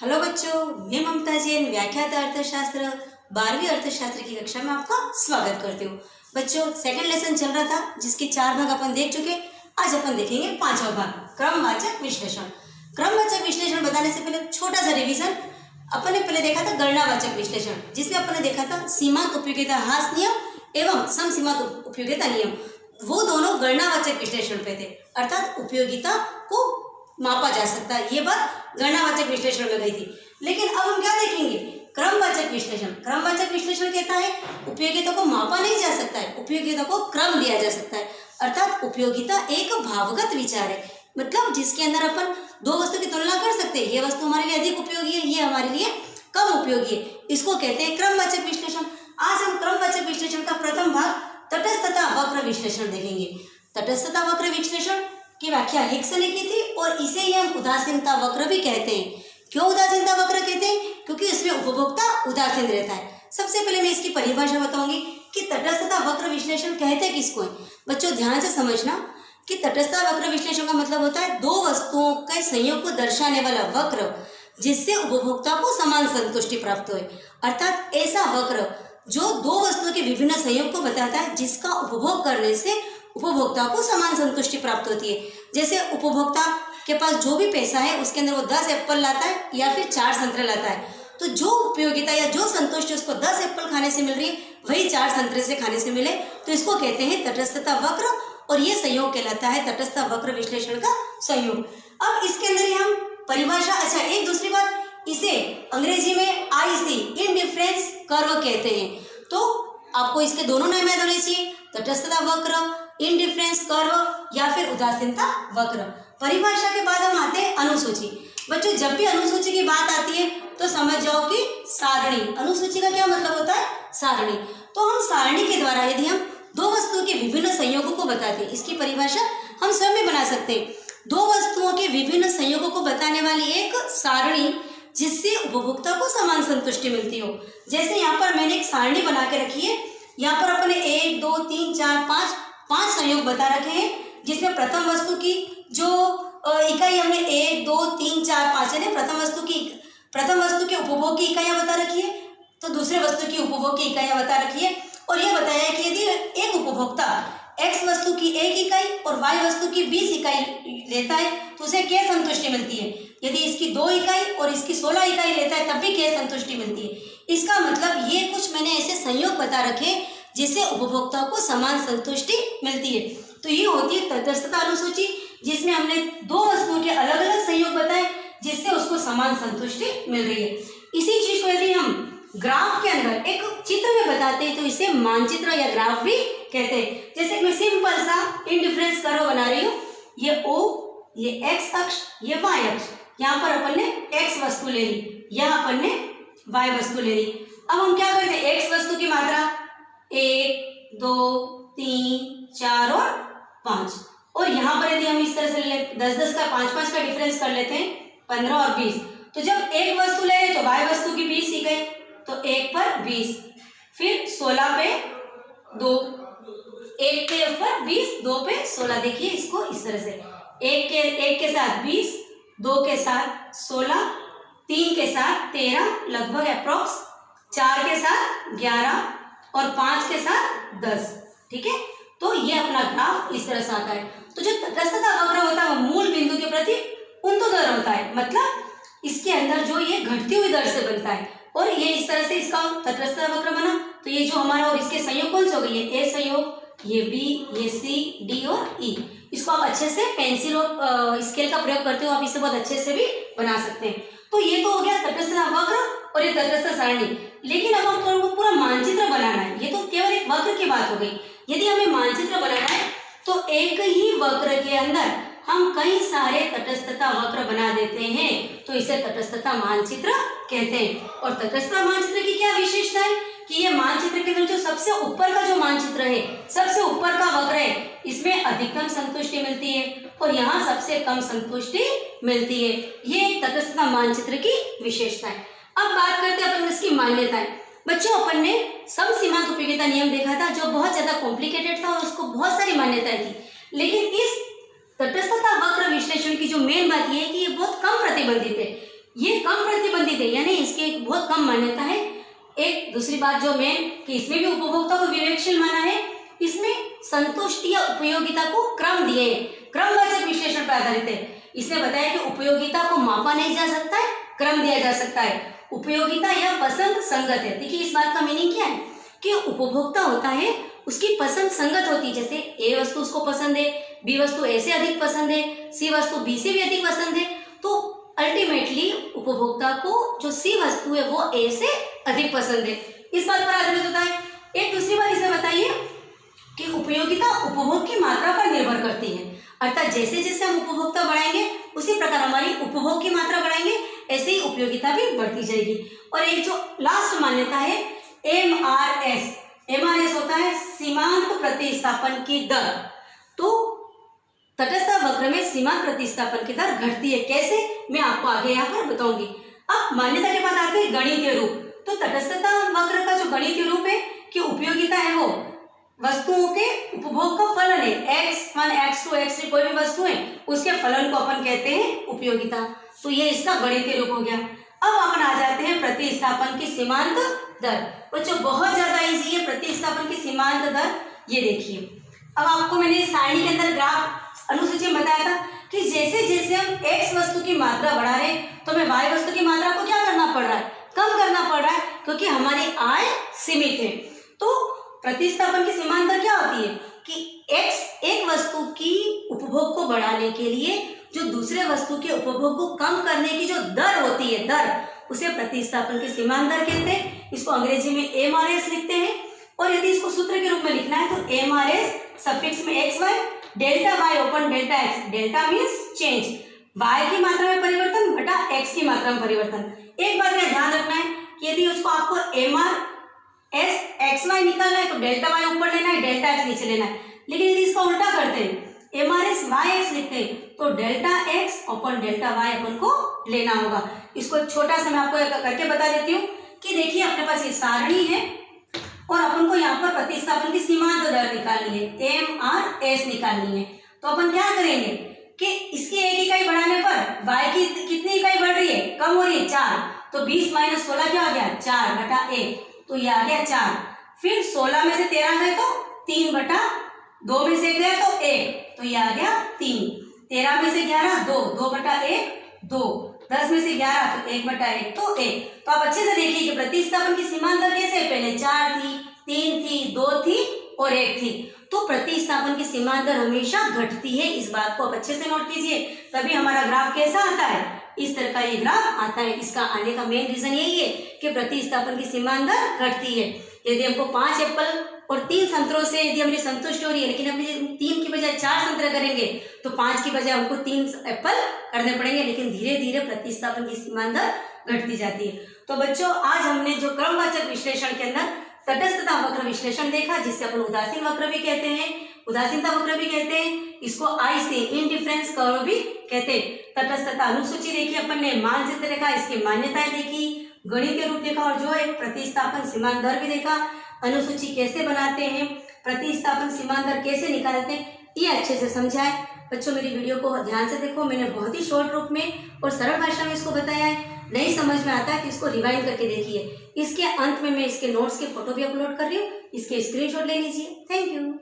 Hello बच्चों, मैं ममता जैन व्याख्याता अर्थशास्त्र 12वीं अर्थशास्त्र की कक्षा में आपका स्वागत करती हूँ। बच्चों, सेकंड लेसन चल रहा था जिसके 4 भाग अपन देख चुके। आज अपन देखेंगे 5वां भाग, क्रमवाचक विश्लेषण। क्रमवाचक विश्लेषण बताने से पहले छोटा सा रिवीजन। अपन ने पहले देखा था गणनावाचक विश्लेषण, जिसमें अपन ने देखा था सीमांत उपयोगिता ह्रास नियम एवं समसीमांत उपयोगिता नियम। वो दोनों गणनावाचक विश्लेषण पे थे, अर्थात उपयोगिता को मापा जा सकता है। ये बात गणनावाचक विश्लेषण में गई थी। लेकिन अब हम क्या देखेंगे? क्रमवाचक विश्लेषण। क्रमवाचक विश्लेषण कहता है उपयोगिता को मापा नहीं जा सकता है, उपयोगिता को क्रम दिया जा सकता है। अर्थात उपयोगिता एक भावगत विचार है, मतलब जिसके अंदर अपन दो वस्तु की तुलना कर सकते हैं। ये वस्तु हमारे लिए अधिक उपयोगी है, ये हमारे लिए कम उपयोगी है। इसको कहते हैं क्रमवाचक विश्लेषण। आज हम क्रमवाचक विश्लेषण का प्रथम भाग तटस्थता वक्र विश्लेषण देखेंगे। तटस्थता वक्र विश्लेषण की व्याख्या हिक्स ने की थी और इसे ही हम उदासीनता वक्र भी कहते हैं। क्यों उदासीनता वक्र कहते हैं? क्योंकि इसमें उपभोक्ता उदासीन रहता है। सबसे पहले मैं इसकी परिभाषा बताऊंगी कि तटस्थता वक्र विश्लेषण कहते किसको है। बच्चों, ध्यान से समझना कि तटस्थता वक्र विश्लेषण का मतलब होता है दो वस्तुओं के संयोग को दर्शाने वाला वक्र, जिससे उपभोक्ता को समान संतुष्टि प्राप्त हो। अर्थात ऐसा वक्र जो दो वस्तुओं के विभिन्न संयोग को बताता है, जिसका उपभोग करने से उपभोक्ता को समान संतुष्टि प्राप्त होती है। जैसे उपभोक्ता के पास जो भी पैसा है उसके अंदर वो 10 एप्पल लाता है या फिर 4 संतरे लाता है, तो जो उपयोगिता या जो संतुष्टि उसको 10 एप्पल खाने से मिल रही है वही 4 संतरे से खाने से मिले, तो इसको कहते हैं तटस्थता वक्र। और ये संयोग कहलाता है तटस्थता वक्र विश्लेषण का संयोग। अब इसके अंदर ही हम परिभाषा, अच्छा एक दूसरी बात, इसे अंग्रेजी में IC इनडिफरेंस कर्व कहते हैं। तो आपको इसके दोनों नाम याद होने चाहिए, तटस्थता वक्र, इनडिफरेंस कर्व या फिर उदासीनता वक्र। परिभाषा के बाद हम आते हैं अनुसूची। बच्चों, जब भी अनुसूची की बात आती है तो समझ जाओ कि सारणी। अनुसूची का क्या मतलब होता है? सारणी। तो हम सारणी के द्वारा यदि हम दो वस्तुओं के विभिन्न संयोगों को बताते हैं, इसकी परिभाषा हम स्वयं में बना सकते हैं। दो वस्तुओं के विभिन्न संयोगों को बताने वाली एक सारणी, जिससे उपभोक्ता को समान संतुष्टि मिलती हो। जैसे यहाँ पर मैंने एक सारणी बना के रखी है। यहाँ पर अपने 1 2 3 4 5 संयोग बता रखे हैं, जिसमें प्रथम वस्तु की जो इकाई हमने 1 2 3 4 5 यानी प्रथम वस्तु के उपभोग की इकाइयां बता रखी है, तो दूसरे वस्तु की उपभोग की इकाइयां बता रखी है। और यह बताया है कि यदि एक उपभोक्ता X वस्तु की 1 इकाई और Y वस्तु की 20 इकाई लेता है तो उसे क्या संतुष्टि मिलती है। यदि इसकी 2 इकाई और इसकी 16 इकाई लेता है तब भी क्या संतुष्टि मिलती है। इसका मतलब ये कुछ मैंने ऐसे संयोग बता रखे जिससे उपभोक्ता को समान संतुष्टि मिलती है। तो ये होती है तटस्थता अनुसूची, जिसमें हमने दो वस्तुओं के अलग अलग संयोग बताए जिससे उसको समान संतुष्टि मिल रही है। इसी चीज को यदि हम ग्राफ के अंदर एक चित्र में बताते हैं तो इसे मानचित्र या ग्राफ भी कहते हैं। जैसे मैं सिंपल सा इनडिफरेंस कर्व बना रही हूँ, ये O, ये X अक्ष, ये Y अक्ष। यहाँ पर अपन ने X वस्तु ले ली, यहाँ अपन ने Y वस्तु ले ली। अब हम क्या करते हैं? X वस्तु की मात्रा 1 2 3 4 और 5, और यहाँ पर यदि हम इस तरह से ले 10 का 5 का डिफरेंस कर लेते हैं 15 और 20, तो जब एक वस्तु ले तो Y वस्तु की 20 इकाई, तो 1 पर 20, फिर 16 पे 2, 1 के ऊपर 20, 2 पे 16। देखिए इसको इस तरह से, 1 के साथ 20, 2 के साथ 16, 3 के साथ 13 लगभग अप्रोक्स, 4 के साथ 11 और 5 के साथ 10। ठीक है, तो ये अपना ग्राफ इस तरह से आता है। तो जो तटस्थता वक्र होता है वो मूल बिंदु के प्रति उंतु दर होता है, मतलब इसके अंदर जो ये घटती हुई दर से बनता है, और ये इस तरह से इसका तटस्थता वक्र बना। तो ये जो हमारा, और इसके संयोग कौन से हो गए? ये A संयोग, ये B, ये C, D और E। इसको आप अच्छे से पेंसिल और स्केल का प्रयोग करते हो, आप इसे बहुत अच्छे से भी बना सकते हैं। तो ये तो हो गया तटस्थता वक्र और ये तटस्थ सारणी। लेकिन अब हमको पूरा मानचित्र बनाना है, ये तो केवल एक वक्र की बात हो गई। यदि हमें मानचित्र बनाना है तो एक ही वक्र के अंदर हम कई सारे तटस्थता वक्र बना देते हैं, तो इसे तटस्थता मानचित्र कहते हैं। और तटस्थता मानचित्र की क्या विशेषता है कि ये मानचित्र के अंदर जो सबसे ऊपर का जो मानचित्र है, सबसे ऊपर का वक्र है, इसमें अधिकतम संतुष्टि मिलती है और यहाँ सबसे कम संतुष्टि मिलती है। ये तटस्थता मानचित्र की विशेषता है। अब बात करते हैं अपन इसकी मान्यताएं। बच्चों, अपन ने समसीमांत उपयोगिता नियम देखा था जो बहुत ज्यादा कॉम्प्लिकेटेड था और उसको बहुत सारी मान्यताएं थी। लेकिन इस तटस्थता वक्र विश्लेषण की जो मेन बात यह है कि ये बहुत कम प्रतिबंधित है। ये कम प्रतिबंधित है, यानी इसकी एक बहुत कम मान्यता है। एक दूसरी बात जो मेन कि इसमें भी उपभोक्ता को विवेकशील माना है, इसमें संतुष्टि या उपयोगिता को क्रम दिए हैं, क्रमवाचक विश्लेषण पर आधारित है। इसने बताया कि उपयोगिता को मापा नहीं जा सकता है, क्रम दिया जा सकता है। उपयोगिता या पसंद संगत है। देखिए इस बात का मीनिंग क्या है कि उपभोक्ता होता है, उसकी पसंद संगत होती है। जैसे ए वस्तु उसको पसंद है, बी वस्तु ए से अधिक पसंद है, सी वस्तु बी से भी अधिक पसंद है, तो अल्टीमेटली उपभोक्ता को जो सी वस्तु है वो ए से अधिक पसंद है। इस बात पर आधारित होता है। एक दूसरी बात इसे बताइए कि उपयोगिता उपभोग की मात्रा पर निर्भर करती है, अर्थात जैसे जैसे हम उपभोक्ता बढ़ाएंगे उसी प्रकार हमारी उपभोग की मात्रा बढ़ाएंगे, ऐसे ही उपयोगिता भी बढ़ती जाएगी। और एक जो लास्ट मान्यता है MRS, MRS होता है सीमांत प्रतिस्थापन की दर। तो तटस्थ वक्र में सीमांत प्रतिस्थापन की दर घटती है, कैसे मैं आपको आगे यहाँ पर बताऊंगी। अब मान्यता के बाद आते हैं गणितीय रूप। तो तटस्थता वक्र का जो गणितीय रूप है कि उपयोगिता है वो वस्तुओं के उपभोग का फलन है, x1 x2 x3 कोई भी वस्तु है उसके फलन को अपन कहते हैं उपयोगिता। तो ये इसका गणितीय रूप हो गया। अब अपन आ जाते हैं प्रतिस्थापन की सीमांत दर। बच्चों बहुत ज्यादा इजी है प्रतिस्थापन की सीमांत दर। ये देखिए, अब आपको मैंने सारणी के अंदर ग्राफ अनुसूची में बताया था कि जैसे जैसे हम x वस्तु की मात्रा बढ़ा रहे हैं तो हमें y वस्तु की मात्रा को क्या करना पड़ रहा है, कम करना पड़ रहा है, क्योंकि हमारी आय सीमित है। तो प्रतिस्थापन की सीमांत दर क्या होती है कि x एक वस्तु की उपभोग को बढ़ाने के लिए जो दूसरे वस्तु के उपभोग को कम करने की जो दर होती है, दर, उसे प्रतिस्थापन की सीमांत दर कहते हैं। इसको अंग्रेजी में MRS लिखते हैं। और यदि इसको सूत्र के रूप में लिखना है तो MRS सफिक्स में XY delta Y open delta X, delta means change, Y की मात्रा में परिवर्तन बटा X की मात्रा में परिवर्तन। एक बात का ध्यान रखना है कि यदि उसको आपको MRS XY निकालना है तो डेल्टा Y ऊपर लेना है, डेल्टा X नीचे लेना है। लेकिन यदि इसका उल्टा करते हैं MRS YX लिखते हैं तो delta X open delta Y अपन को लेना होगा। इसको छोटा सा मैं आपको करके बता देती हूँ कि देखिए अपने पास ये सारणी है और अपन को यहाँ पर प्रतिस्थापन की सीमांत दर निकालनी है, MRS निकालनी है। तो अपन क्या करेंगे कि इसकी एक इकाई बढ़ाने पर y की कितनी इकाई बढ़ रही है, कम हो रही है, 4। तो 20 माइनस 16 क्या आ गया, 4 बटा 1, तो ये आ गया 4। फिर 16 में से 13 गए तो 3 बटा 2 में से गया तो 1, तो ये आ गया 3। 13 में से 11 2, 2 बटा 1 2, 10 में से 11 तो 1 बटा 1 तो 1। तो आप अच्छे से देखिए कि प्रतिस्थापन की सीमांत दर कैसे है, पहले 4 थी, 3 थी, 2 थी और 1 थी। तो प्रतिस्थापन की सीमांत दर हमेशा घटती है, इस बात को आप अच्छे से नोट कीजिए। तभी हमारा ग्राफ कैसा आता है, इस तरह का ये ग्राफ आता है। इसका आने का मेन रीजन यही है कि प्रतिस्थापन की सीमांत दर घटती है। यदि हमको 5 एप्पल और 3 संतरों से यदि हमारी संतुष्ट हो रही है, लेकिन हम 3 की बजाय 4 संतरे करेंगे तो 5 की बजाय हमको 3 एप्पल करने पड़ेंगे, लेकिन धीरे धीरे प्रतिस्थापन की सीमांत दर घटती जाती है। तो बच्चों आज हमने जो क्रमवाचक विश्लेषण के अंदर तटस्थता वक्र विश्लेषण देखा, जिससे अपन उदासीन वक्र भी कहते हैं, उदासीनता वक्र भी कहते हैं, इसको आई से इंडिफरेंस कर्व भी कहते हैं। तटस्थता अनुसूची देखी अपन ने, मानचित्र देखा, इसकी मान्यताएं देखी, गणितीय रूप देखा और जो एक प्रतिस्थापन सीमांत दर भी देखा, अनुसूची कैसे बनाते हैं, प्रतिस्थापन सीमांत दर कैसे निकालते हैं, ये अच्छे से समझा है। बच्चों मेरी वीडियो को ध्यान से देखो, मैंने बहुत ही शॉर्ट रूप में और सरल भाषा में इसको बताया है। नहीं समझ में आता है तो इसको रिवाइंड करके देखिए। इसके अंत में मैं इसके नोट्स के फोटो भी अपलोड कर रही हूँ, इसके स्क्रीनशॉट ले लीजिए। Thank you.